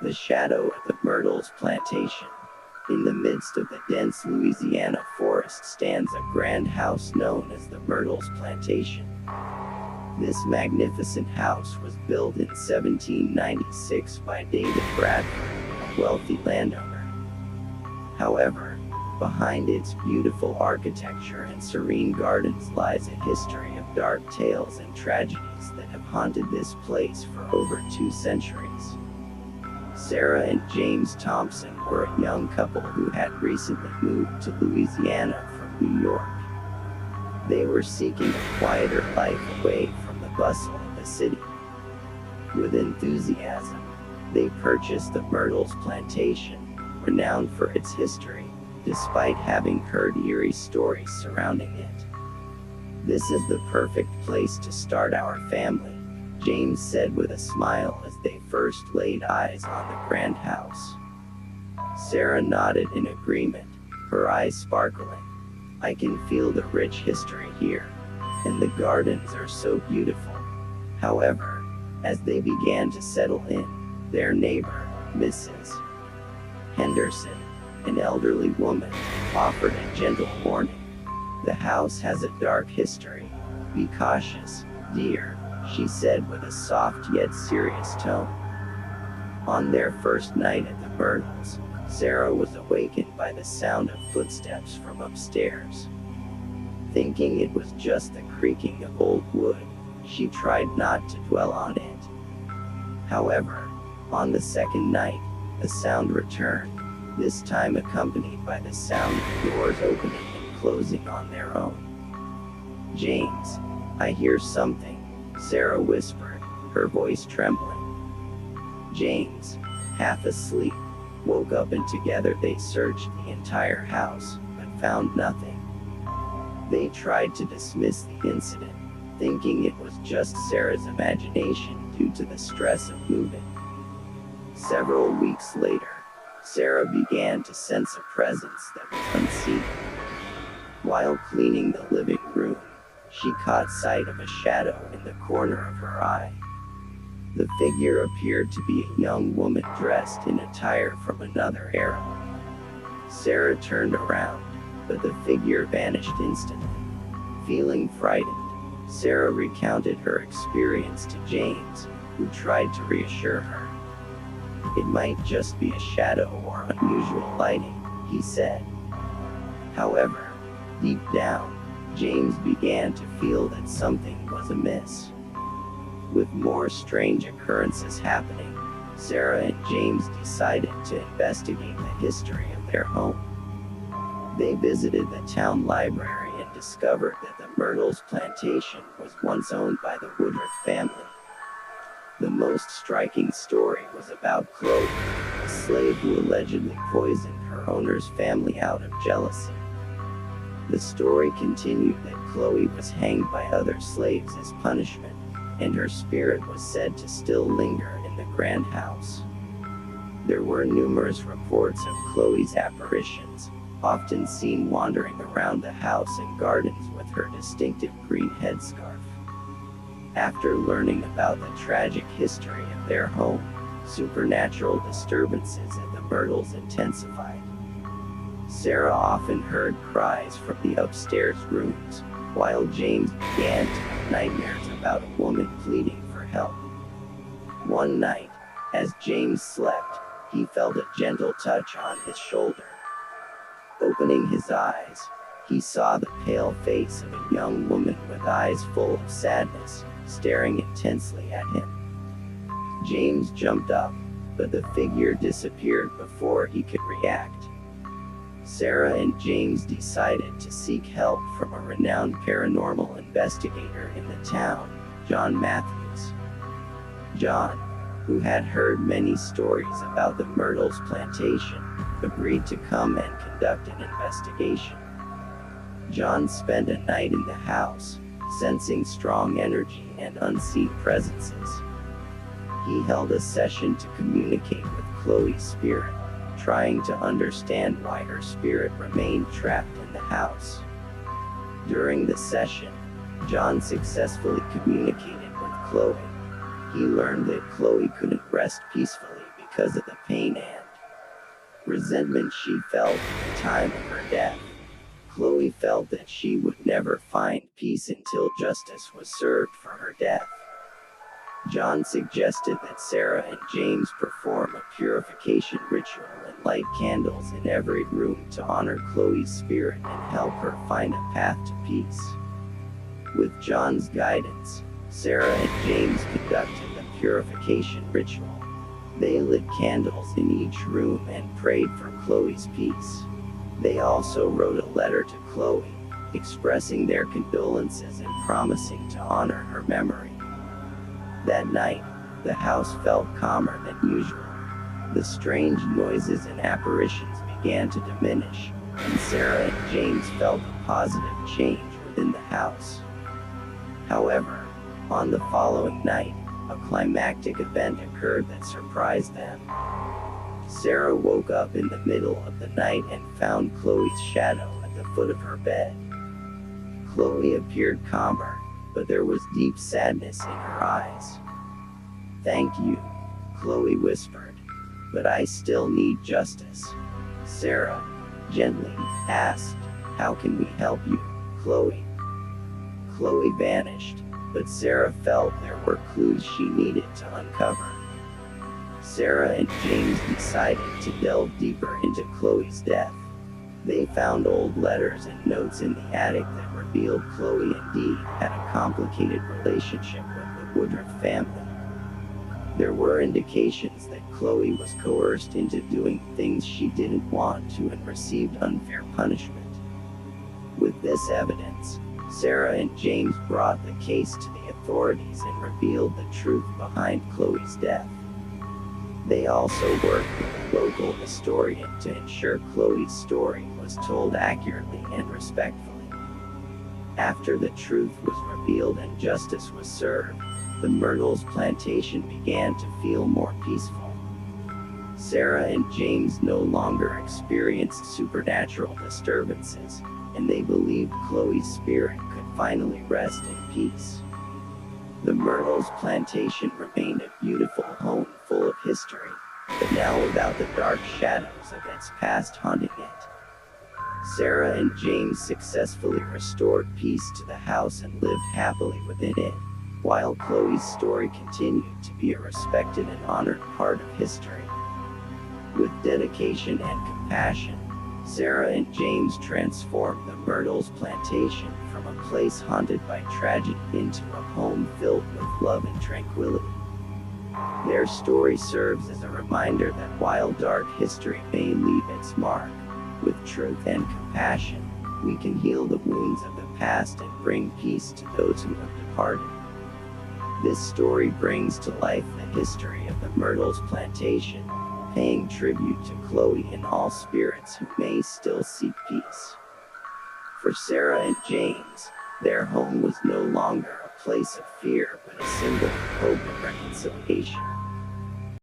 The shadow of the Myrtles Plantation. In the midst of the dense Louisiana forest stands a grand house known as the Myrtles Plantation. This magnificent house was built in 1796 by David Bradford, a wealthy landowner. However, behind its beautiful architecture and serene gardens lies a history of dark tales and tragedies that have haunted this place for over 2 centuries. Sarah and James Thompson were a young couple who had recently moved to Louisiana from New York. They were seeking a quieter life away from the bustle of the city. With enthusiasm, they purchased the Myrtles Plantation, renowned for its history, despite having heard eerie stories surrounding it. "This is the perfect place to start our family," James said with a smile as they first laid eyes on the grand house. Sarah nodded in agreement, her eyes sparkling. "I can feel the rich history here, and the gardens are so beautiful." However, as they began to settle in, their neighbor, Mrs. Henderson, an elderly woman, offered a gentle warning. "The house has a dark history. Be cautious, dear," she said with a soft yet serious tone. On their first night at the Myrtles, Sarah was awakened by the sound of footsteps from upstairs. Thinking it was just the creaking of old wood, she tried not to dwell on it. However, on the second night, the sound returned, this time accompanied by the sound of doors opening and closing on their own. "James, I hear something," Sarah whispered, her voice trembling. James, half asleep, woke up and together they searched the entire house, but found nothing. They tried to dismiss the incident, thinking it was just Sarah's imagination due to the stress of moving. Several weeks later, Sarah began to sense a presence that was unseen. While cleaning the living room, she caught sight of a shadow in the corner of her eye. The figure appeared to be a young woman dressed in attire from another era. Sarah turned around, but the figure vanished instantly. Feeling frightened, Sarah recounted her experience to James, who tried to reassure her. "It might just be a shadow or unusual lighting," he said. However, deep down, James began to feel that something was amiss. With more strange occurrences happening, Sarah and James decided to investigate the history of their home. They visited the town library and discovered that the Myrtles Plantation was once owned by the Woodruff family. The most striking story was about Chloe, a slave who allegedly poisoned her owner's family out of jealousy. The story continued that Chloe was hanged by other slaves as punishment, and her spirit was said to still linger in the grand house. There were numerous reports of Chloe's apparitions, often seen wandering around the house and gardens with her distinctive green headscarf. After learning about the tragic history of their home, supernatural disturbances at the Myrtles intensified. Sarah often heard cries from the upstairs rooms, while James began to have nightmares about a woman pleading for help. One night, as James slept, he felt a gentle touch on his shoulder. Opening his eyes, he saw the pale face of a young woman with eyes full of sadness, staring intensely at him. James jumped up, but the figure disappeared before he could react. Sarah and James decided to seek help from a renowned paranormal investigator in the town, John Matthews. John, who had heard many stories about the Myrtles Plantation, agreed to come and conduct an investigation. John spent a night in the house, sensing strong energy and unseen presences. He held a session to communicate with Chloe's spirit, trying to understand why her spirit remained trapped in the house. During the session, John successfully communicated with Chloe. He learned that Chloe couldn't rest peacefully because of the pain and resentment she felt at the time of her death. Chloe felt that she would never find peace until justice was served for her death. John suggested that Sarah and James perform a purification ritual and light candles in every room to honor Chloe's spirit and help her find a path to peace. With John's guidance, Sarah and James conducted the purification ritual. They lit candles in each room and prayed for Chloe's peace. They also wrote a letter to Chloe, expressing their condolences and promising to honor her memory. That night, the house felt calmer than usual. The strange noises and apparitions began to diminish, and Sarah and James felt a positive change within the house. However, on the following night, a climactic event occurred that surprised them. Sarah woke up in the middle of the night and found Chloe's shadow at the foot of her bed. Chloe appeared calmer, but there was deep sadness in her eyes. "Thank you," Chloe whispered, "but I still need justice." Sarah gently asked, "How can we help you, Chloe?" Chloe vanished, but Sarah felt there were clues she needed to uncover. Sarah and James decided to delve deeper into Chloe's death. They found old letters and notes in the attic that revealed Chloe indeed had a complicated relationship with the Woodruff family. There were indications that Chloe was coerced into doing things she didn't want to and received unfair punishment. With this evidence, Sarah and James brought the case to the authorities and revealed the truth behind Chloe's death. They also worked with a local historian to ensure Chloe's story was told accurately and respectfully. After the truth was revealed and justice was served, the Myrtles plantation began to feel more peaceful. Sarah and James no longer experienced supernatural disturbances, and they believed Chloe's spirit could finally rest in peace. The Myrtles plantation remained a beautiful home full of history, but now without the dark shadows of its past haunting it. Sarah and James successfully restored peace to the house and lived happily within it, while Chloe's story continued to be a respected and honored part of history. With dedication and compassion, Sarah and James transformed the Myrtles plantation from a place haunted by tragedy into a home filled with love and tranquility. Their story serves as a reminder that while dark history may leave its mark, with truth and compassion, we can heal the wounds of the past and bring peace to those who have departed. This story brings to life the history of the Myrtles plantation, paying tribute to Chloe and all spirits who may still seek peace. For Sarah and James, their home was no longer a place of fear but a symbol of hope and reconciliation.